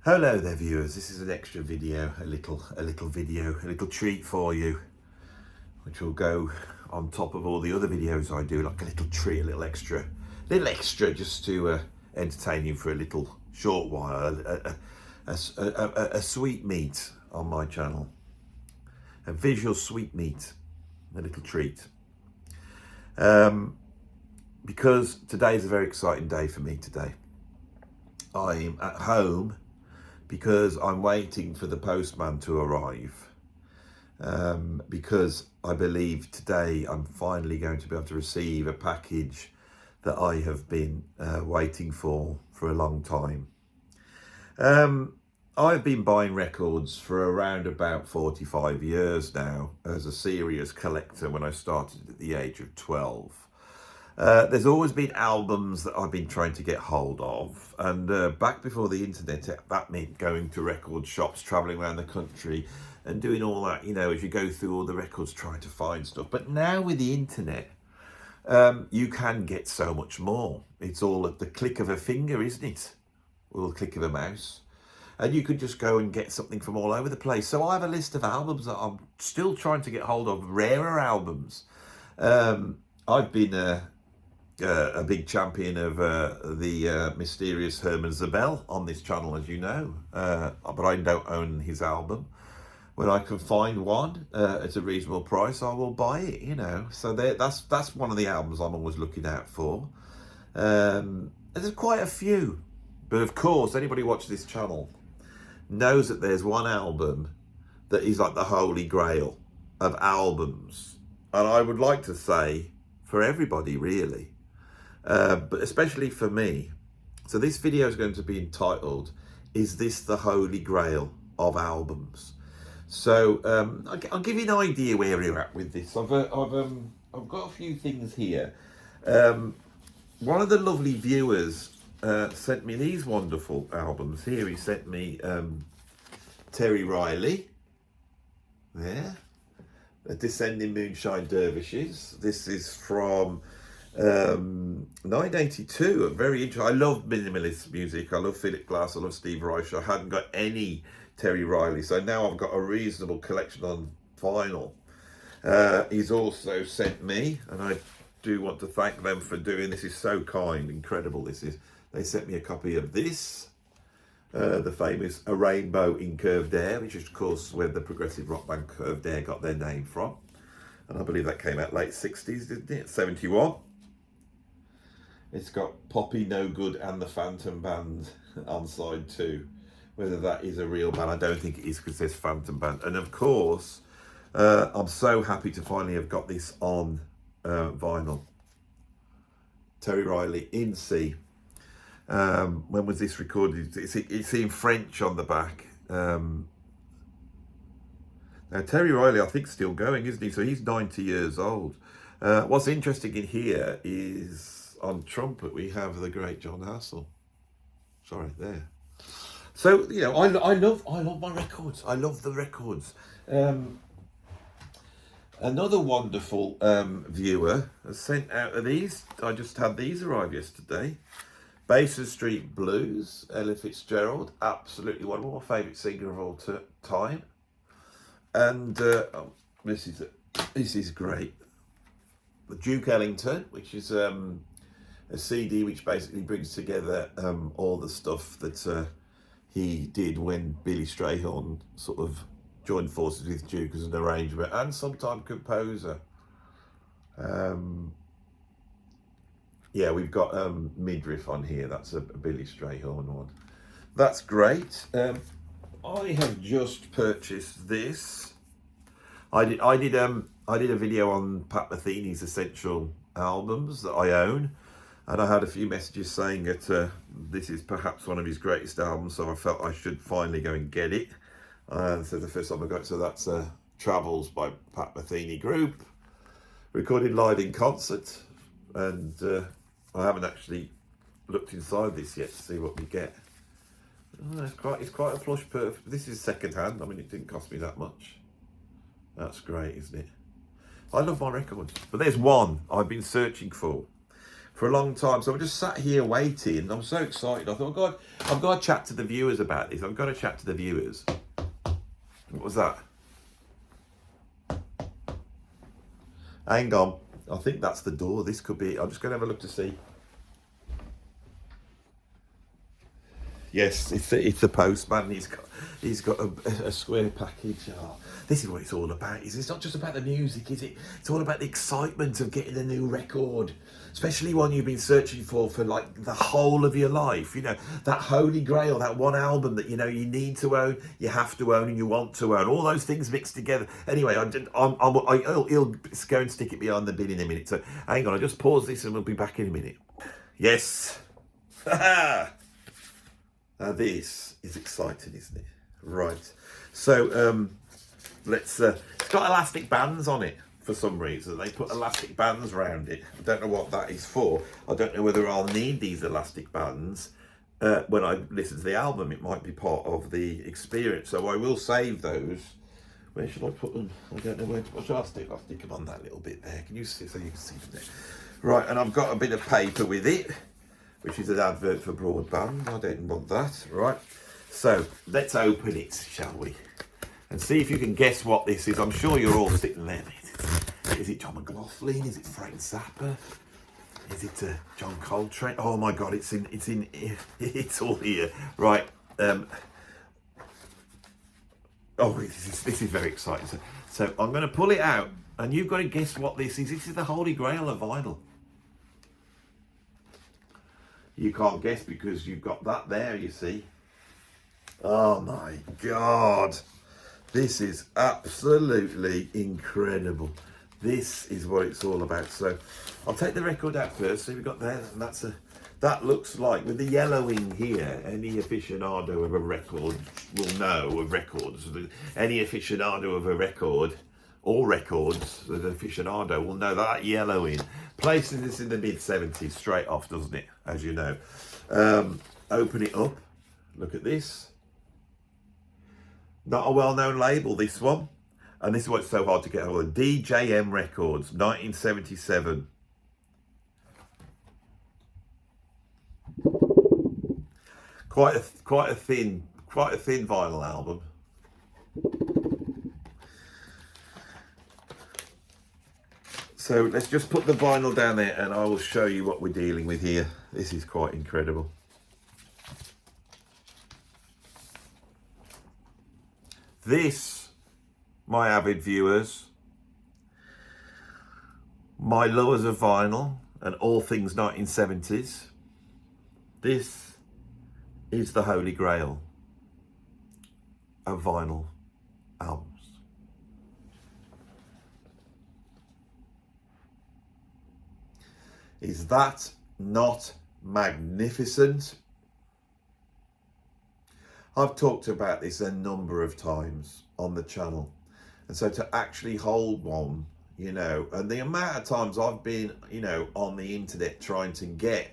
Hello there viewers, this is an extra video, a little treat for you, which will go on top of all the other videos I do, like a little treat, a little extra just to entertain you for a little short while, a sweetmeat on my channel, a visual sweetmeat, a little treat. Because today is a very exciting day for me today. I'm at home because I'm waiting for the postman to arrive, because I believe today I'm finally going to be able to receive a package that I have been waiting for a long time. I've been buying records for around about 45 years now as a serious collector when I started at the age of 12. There's always been albums that I've been trying to get hold of, and back before the internet, that meant going to record shops, travelling around the country and doing all that, you know, as you go through all the records trying to find stuff. But now with the internet, you can get so much more. It's all at the click of a finger, isn't it? Or the click of a mouse. And you could just go and get something from all over the place. So I have a list of albums that I'm still trying to get hold of, rarer albums. I've been a big champion of the mysterious Herman Zabel on this channel, as you know, but I don't own his album. When I can find one at a reasonable price, I will buy it, you know. So that's one of the albums I'm always looking out for. There's quite a few, but of course anybody watching this channel knows that there's one album that is like the holy grail of albums, and I would like to say for everybody really. But especially for me. So this video is going to be entitled, "Is This the Holy Grail of Albums?" So I'll give you an idea where we're at with this. I've got a few things here. One of the lovely viewers sent me these wonderful albums here. He sent me Terry Riley, there, the Descending Moonshine Dervishes. This is from 1982. Very interesting. I love minimalist music. I love Philip Glass. I love Steve Reich. I hadn't got any Terry Riley, so now I've got a reasonable collection on vinyl. He's also sent me, and I do want to thank them for doing this. Is so kind, incredible. This is. They sent me a copy of this, the famous A Rainbow in Curved Air, which is of course where the progressive rock band Curved Air got their name from, and I believe that came out late 60s, didn't it? 71. It's got Poppy No Good and the Phantom Band on side 2. Whether that is a real band, I don't think it is, because there's Phantom Band. And of course, I'm so happy to finally have got this on vinyl. Terry Riley in C. When was this recorded? It's in French on the back. Now Terry Riley, I think, still going, isn't he? So he's 90 years old. What's interesting in here is on trumpet we have the great John Hassel. Sorry, there. So you know, I love my records. I love the records. Another wonderful viewer has sent out of these. I just had these arrive yesterday. Basin Street Blues, Ella Fitzgerald, absolutely one of my favourite singers of all time. And oh, this is great. The Duke Ellington, which is a CD which basically brings together all the stuff that he did when Billy Strayhorn sort of joined forces with Duke as an arranger and sometime composer. Yeah, we've got Midriff on here. That's a Billy Strayhorn one. That's great. I have just purchased this. I did a video on Pat Metheny's essential albums that I own, and I had a few messages saying that this is perhaps one of his greatest albums, so I felt I should finally go and get it. So the first time I got it, so that's Travels by Pat Metheny Group, recorded live in concert, and I haven't actually looked inside this yet to see what we get. Oh, it's quite a plush perf. This is second hand. I mean, it didn't cost me that much. That's great, isn't it? I love my records, but there's one I've been searching for for a long time. So I'm just sat here waiting. I'm so excited. I thought, God, I've got to chat to the viewers about this. I've got to chat to the viewers. What was that? Hang on. I think that's the door. This could be. I'm just going to have a look to see. Yes, it's the postman. He's got a square package. Oh, this is what it's all about. It's not just about the music, is it? It's all about the excitement of getting a new record, especially one you've been searching for like the whole of your life. You know, that holy grail, that one album that you know you need to own, you have to own, and you want to own. All those things mixed together. Anyway, he'll go and stick it behind the bin in a minute. So hang on, I'll just pause this and we'll be back in a minute. Yes. Now this is exciting, isn't it? Right. So let's. It's got elastic bands on it for some reason. They put elastic bands around it. I don't know what that is for. I don't know whether I'll need these elastic bands when I listen to the album. It might be part of the experience. So I will save those. Where should I put them? I don't know where to put. I'll stick them on that little bit there. Can you see? So you can see from there. Right, and I've got a bit of paper with it, which is an advert for broadband. I don't want that. Right. So let's open it, shall we? And see if you can guess what this is. I'm sure you're all sitting there. Is it John McLaughlin? Is it Frank Zappa? Is it John Coltrane? Oh my God, it's all here. Right. Oh, this is very exciting. So I'm going to pull it out, and you've got to guess what this is. This is the Holy Grail of vinyl. You can't guess because you've got that there, you see. Oh my God. This is absolutely incredible. This is what it's all about. So I'll take the record out first. So we've got there, and that looks like, with the yellowing here, any aficionado of a record will know of records. Any aficionado of a record, or records, an aficionado will know that yellowing places this in the mid-70s straight off, doesn't it? As you know. Open it up. Look at this. Not a well-known label, this one. And this is what's so hard to get hold of. DJM Records, 1977. Quite a thin vinyl album. So let's just put the vinyl down there and I will show you what we're dealing with here. This is quite incredible. This, my avid viewers, my lovers of vinyl and all things 1970s, this is the Holy Grail of vinyl albums. Is that not magnificent? I've talked about this a number of times on the channel. And so to actually hold one, you know, and the amount of times I've been, you know, on the internet trying to get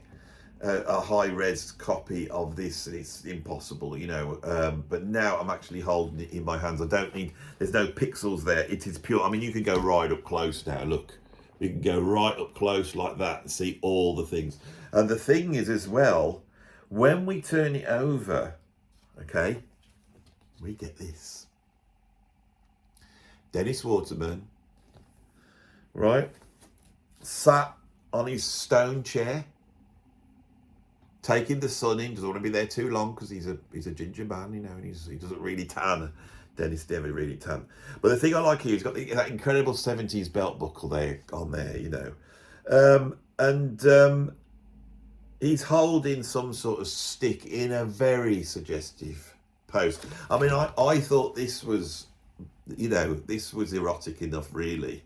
a high-res copy of this, and it's impossible, you know, but now I'm actually holding it in my hands. I don't need, there's no pixels there. It is pure. I mean, you can go right up close now, look. You can go right up close like that and see all the things. And the thing is as well, when we turn it over, okay, we get this. Dennis Waterman, right, sat on his stone chair, taking the sun in. Doesn't want to be there too long because he's a ginger man, you know, and he doesn't really tan. Dennis never really tan. But the thing I like here, he's got that incredible 70s belt buckle there on there, you know. He's holding some sort of stick in a very suggestive pose. I mean, I thought this was, you know, this was erotic enough, really.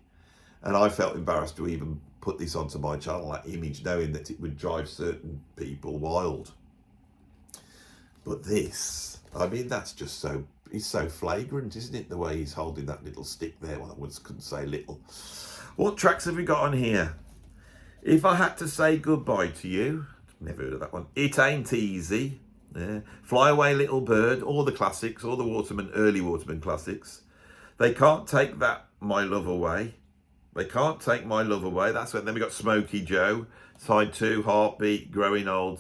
And I felt embarrassed to even put this onto my channel, that image, knowing that it would drive certain people wild. But this, I mean, that's just so, he's so flagrant, isn't it? The way he's holding that little stick there. Well, I couldn't say little. What tracks have we got on here? If I Had to Say Goodbye to You, never heard of that one. It Ain't Easy. Yeah. Fly Away Little Bird, all the classics, all the early Waterman classics. They Can't Take That My Love Away. They Can't Take My Love Away. That's when. Then we got Smokey Joe, side 2, Heartbeat, Growing Old,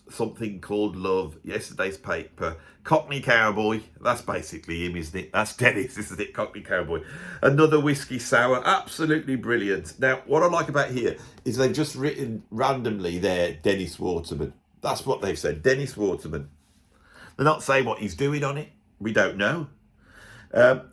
Something Called Love, Yesterday's Paper, Cockney Cowboy. That's basically him, isn't it? That's Dennis, isn't it? Cockney Cowboy. Another Whiskey Sour. Absolutely brilliant. Now, what I like about here is they've just written randomly there, Dennis Waterman. That's what they've said, Dennis Waterman. They're not saying what he's doing on it. We don't know.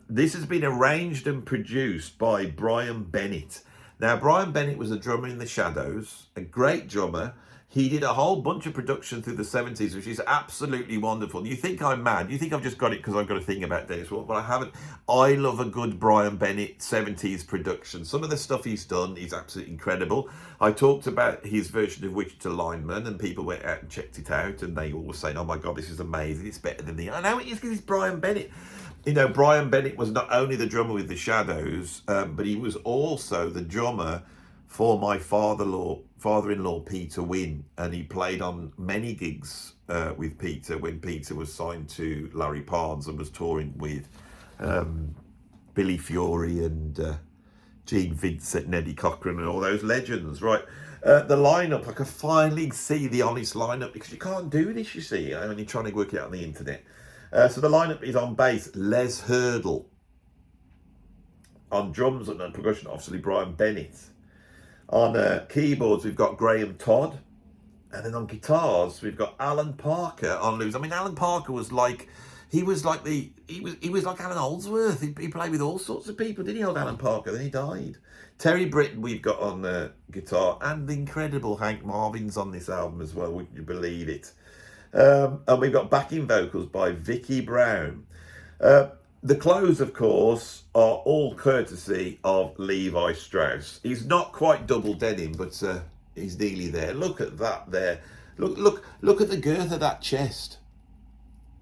This has been arranged and produced by Brian Bennett. Now, Brian Bennett was a drummer in the Shadows, a great drummer. He did a whole bunch of production through the 70s, which is absolutely wonderful. You think I'm mad. You think I've just got it because I've got a thing about Dennis Waterman, but I haven't. I love a good Brian Bennett 70s production. Some of the stuff he's done is absolutely incredible. I talked about his version of Wichita Lineman, and people went out and checked it out, and they all were saying, oh my God, this is amazing. It's better than the... I know it is because it's Brian Bennett. You know, Brian Bennett was not only the drummer with the Shadows, but he was also the drummer for my father-in-law Peter Wynn, and he played on many gigs with Peter when Peter was signed to Larry Parnes and was touring with Billy Fiore and Gene Vincent and Eddie Cochran and all those legends, right? The lineup, I could finally see the honest lineup, because you can't do this, you see, when you're trying to work it out on the internet. So the lineup is on bass, Les Hurdle. On drums and percussion, obviously Brian Bennett. On keyboards, we've got Graham Todd. And then on guitars, we've got Alan Parker on loops. I mean, Alan Parker was like, he was like Alan Oldsworth. He played with all sorts of people, didn't he, old Alan Parker? Then he died. Terry Britton we've got on guitar, and the incredible Hank Marvin's on this album as well, would you believe it? And we've got backing vocals by Vicky Brown. The clothes, of course, are all courtesy of Levi Strauss. He's not quite double denim, but he's nearly there. Look at that there. Look at the girth of that chest.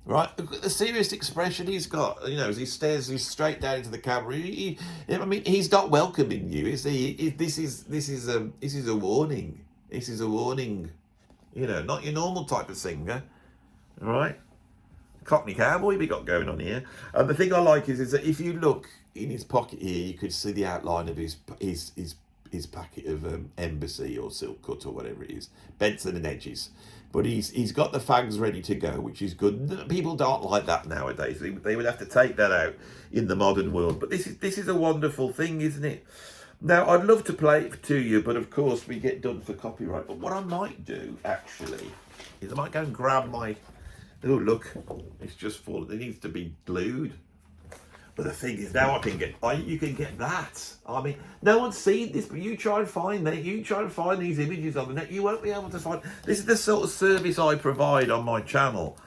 Right? Look at the serious expression he's got. You know, as he stares straight down into the camera. I mean, he's not welcoming you, is he? This is a warning. This is a warning. You know, not your normal type of singer. All right? Cockney Cowboy we got going on here. And the thing I like is that if you look in his pocket here, you could see the outline of his packet of Embassy or Silk Cut or whatever it is, Benson and Edges. But he's got the fags ready to go, which is good. People don't like that nowadays. They would have to take that out in the modern world. But this is a wonderful thing, isn't it? Now, I'd love to play it to you, but of course we get done for copyright. But what I might do, actually, is I might go and grab my... Oh, look, it's just fallen. It needs to be glued. But the thing is, now you can get that. I mean, no one's seen this, but you try and find that. You try and find these images on the net. You won't be able to find. This is the sort of service I provide on my channel.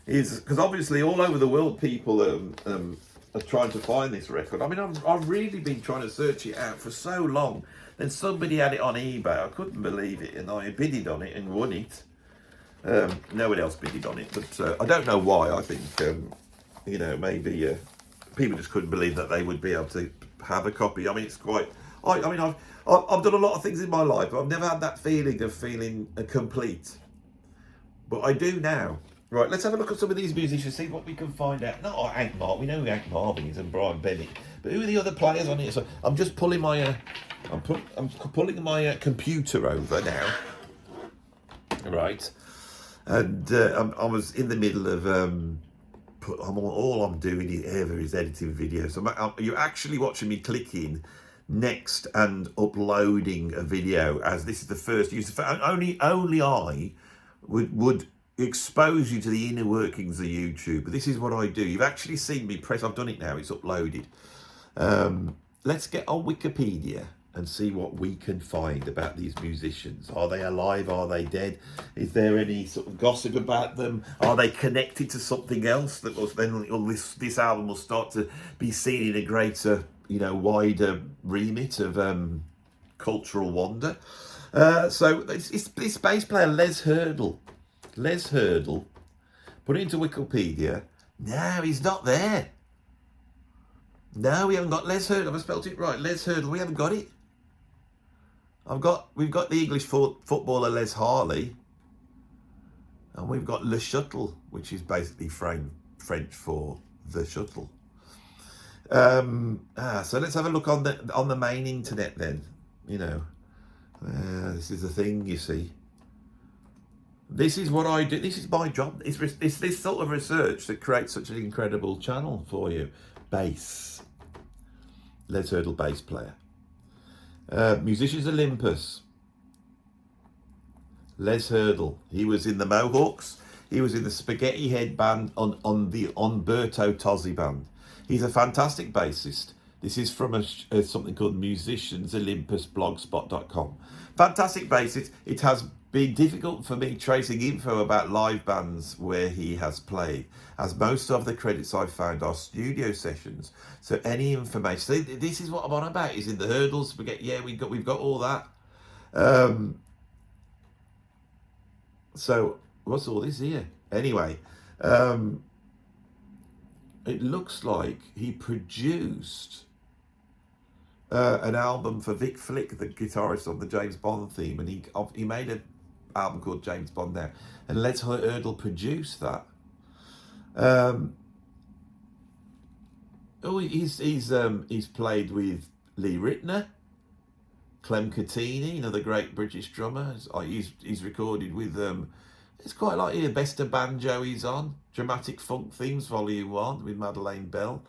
Is because obviously all over the world people are trying to find this record. I mean, I've really been trying to search it out for so long. Then somebody had it on eBay. I couldn't believe it, and I bidded on it and won it. No one else bidded on it, but I don't know why. I think you know, maybe people just couldn't believe that they would be able to have a copy. I mean, it's quite. I mean, I've done a lot of things in my life, but I've never had that feeling of feeling complete. But I do now. Right, let's have a look at some of these musicians, see what we can find out. Not Hank Marvin, we know who Hank Marvin is and Brian Bennett, but who are the other players on it? So I'm just pulling my I'm pulling my computer over now. Right. And I was in the middle of all I'm doing ever is editing videos. So you're actually watching me clicking next and uploading a video, as this is the first use. Only I would expose you to the inner workings of YouTube. But this is what I do. You've actually seen me press. I've done it now. It's uploaded. Let's get on Wikipedia and see what we can find about these musicians. Are they alive? Are they dead? Is there any sort of gossip about them? Are they connected to something else that was then this album will start to be seen in a greater, you know, wider remit of cultural wonder? So it's this bass player Les Hurdle. Les Hurdle. Put it into Wikipedia. No, he's not there. No, we haven't got Les Hurdle. Have I spelled it right? Les Hurdle. We haven't got it. We've got the English footballer Les Harley, and we've got Le Shuttle, which is basically French for the shuttle. So let's have a look on the main internet then. You know, this is the thing, you see. This is what I do. This is my job. It's this sort of research that creates such an incredible channel for you. Bass. Les Hurdle bass player. Musicians Olympus. Les Hurdle. He was in the Mohawks. He was in the Spaghetti Head band on the Umberto Tozzi band. He's a fantastic bassist. This is from something called Musicians Olympus blogspot.com. Fantastic bassist. It has been difficult for me tracing info about live bands where he has played, as most of the credits I've found are studio sessions. So any information, so this is what I'm on about, is in the Hurdles. Yeah, we've got all that. So what's all this here? Anyway, it looks like he produced an album for Vic Flick, the guitarist on the James Bond theme, and he made an album called James Bond now, and Les Hurdle produced that. He's played with Lee Ritner, Clem Catini, another great British drummer. He's recorded with it's quite like here, Best of Banjo he's on, Dramatic Funk Themes Volume 1 with Madeleine Bell,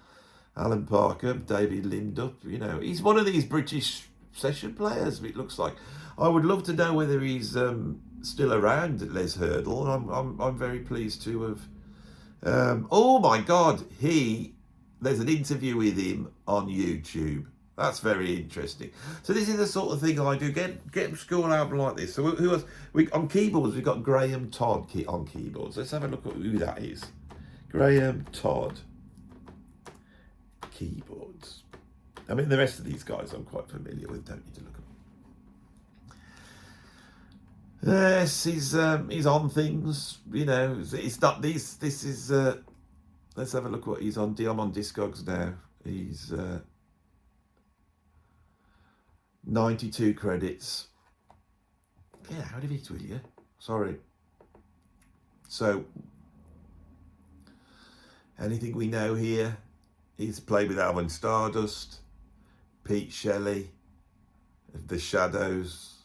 Alan Parker, David Lindup. You know, he's one of these British session players, it looks like. I would love to know whether he's still around, Les Hurdle. I'm very pleased to have. Oh my God, there's an interview with him on YouTube. That's very interesting. So this is the sort of thing I do. Get a school album like this. So who else? On keyboards, we've got Graham Todd on keyboards. Let's have a look at who that is. Graham Todd. Keyboards. I mean, the rest of these guys I'm quite familiar with. Don't need to look at them. Yes, he's on things. You know, it's not these. This is. Let's have a look what he's on. I'm on Discogs now. He's 92 credits. Yeah, how did it, will you? Sorry. So, anything we know here? He's played with Alvin Stardust, Pete Shelley, The Shadows,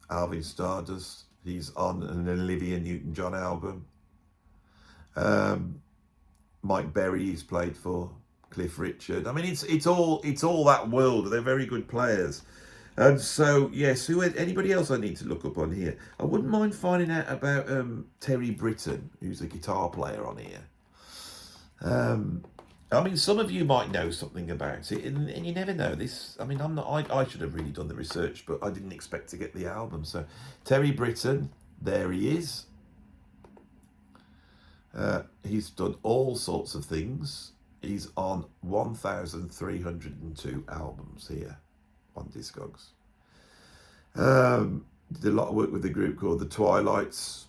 Alvin Stardust. He's on an Olivia Newton-John album. Mike Berry he's played for, Cliff Richard. I mean, it's all that world. They're very good players. And so, yes, anybody else I need to look up on here? I wouldn't mind finding out about Terry Britton, who's a guitar player on here. I mean, some of you might know something about it, and you never know. This, I mean, I should have really done the research, but I didn't expect to get the album. So, Terry Britton, there he is. He's done all sorts of things. He's on 1,302 albums here on Discogs. Did a lot of work with a group called the Twilights.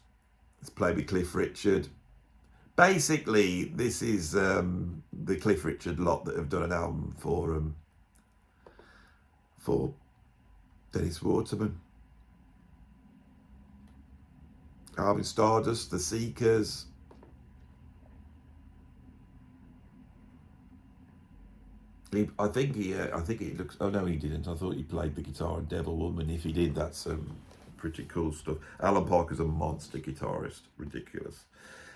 It's played with Cliff Richard. Basically, this is the Cliff Richard lot that have done an album for Dennis Waterman. Alvin Stardust, The Seekers. I think he looks. Oh no, he didn't. I thought he played the guitar in Devil Woman. If he did, that's pretty cool stuff. Alan Parker's a monster guitarist, ridiculous.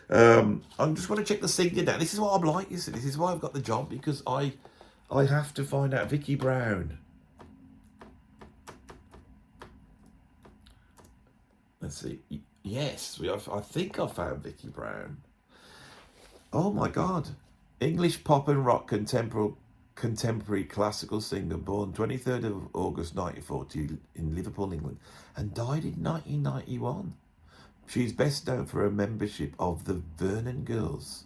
I'm just going to check the singer now. This is what I'm like. You see, this is why I've got the job, because I have to find out. Vicky Brown. Let's see. Yes, I think I found Vicky Brown. Oh my God, English pop and rock contemporary classical singer, born 23rd of August 1940 in Liverpool, England, and died in 1991. She's best known for her membership of the Vernon Girls,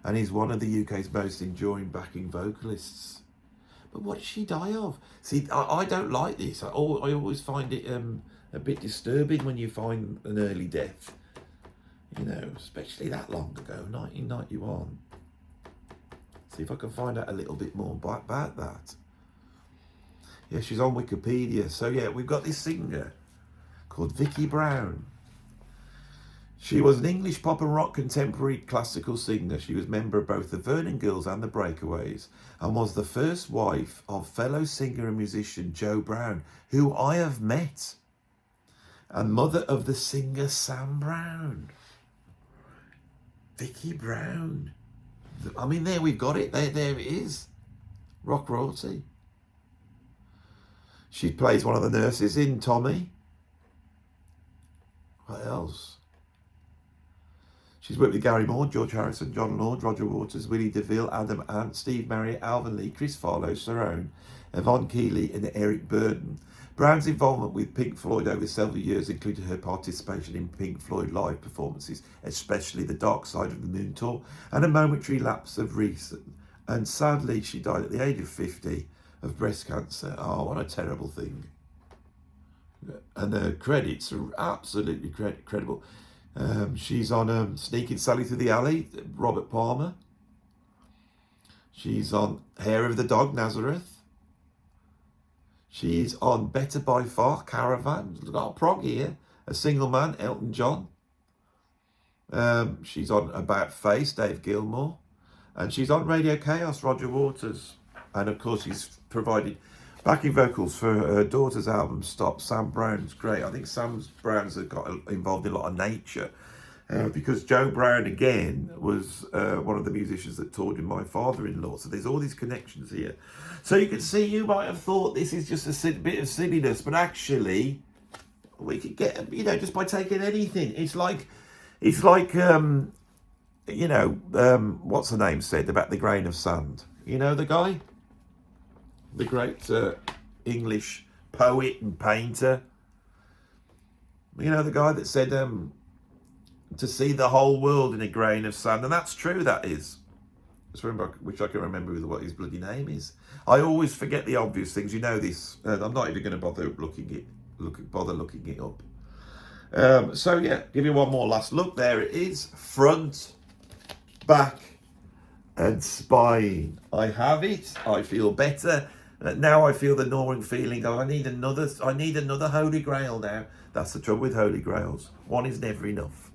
and is one of the UK's most enduring backing vocalists. But what did she die of? See, I don't like this. I always find it a bit disturbing when you find an early death. You know, especially that long ago, 1991. See if I can find out a little bit more about that. Yeah, she's on Wikipedia. So yeah, we've got this singer called Vicky Brown. She was an English pop and rock contemporary classical singer. She was a member of both the Vernon Girls and the Breakaways, and was the first wife of fellow singer and musician Joe Brown, who I have met, and mother of the singer Sam Brown. Vicky Brown. I mean, there we've got it. There it is. Rock royalty. She plays one of the nurses in Tommy. What else? She's worked with Gary Moore, George Harrison, John Lord, Roger Waters, Willie DeVille, Adam Ant, Steve Marriott, Alvin Lee, Chris Farlow, Cerrone, Yvonne Keeley and Eric Burden. Brown's involvement with Pink Floyd over several years included her participation in Pink Floyd live performances, especially the Dark Side of the Moon tour, and a momentary lapse of reason. And sadly, she died at the age of 50 of breast cancer. Oh, what a terrible thing. And her credits are absolutely credible. She's on Sneaking Sally Through the Alley, Robert Palmer. She's on Hair of the Dog, Nazareth. She's on Better by Far, Caravan. We've got a prog here. A Single Man, Elton John. She's on About Face, Dave Gilmour. And she's on Radio Chaos, Roger Waters. And of course, she's provided backing vocals for her daughter's album, Stop. Sam Brown's great. I think Sam Brown's got involved in a lot of nature. Because Joe Brown, again, was one of the musicians that toured with my father-in-law. So there's all these connections here. So you can see, you might have thought this is just a bit of silliness, but actually, we could get, just by taking anything. It's like, what's the name said about the grain of sand? You know the guy? The great English poet and painter. You know the guy that said, to see the whole world in a grain of sand. And that's true, that is. Which I can remember with what his bloody name is. I always forget the obvious things. You know this. I'm not even going to bother looking it up. So yeah, give you one more last look. There it is. Front, back, and spine. I have it. I feel better. Now I feel the gnawing feeling of I need another Holy Grail now. That's the trouble with Holy Grails. One is never enough.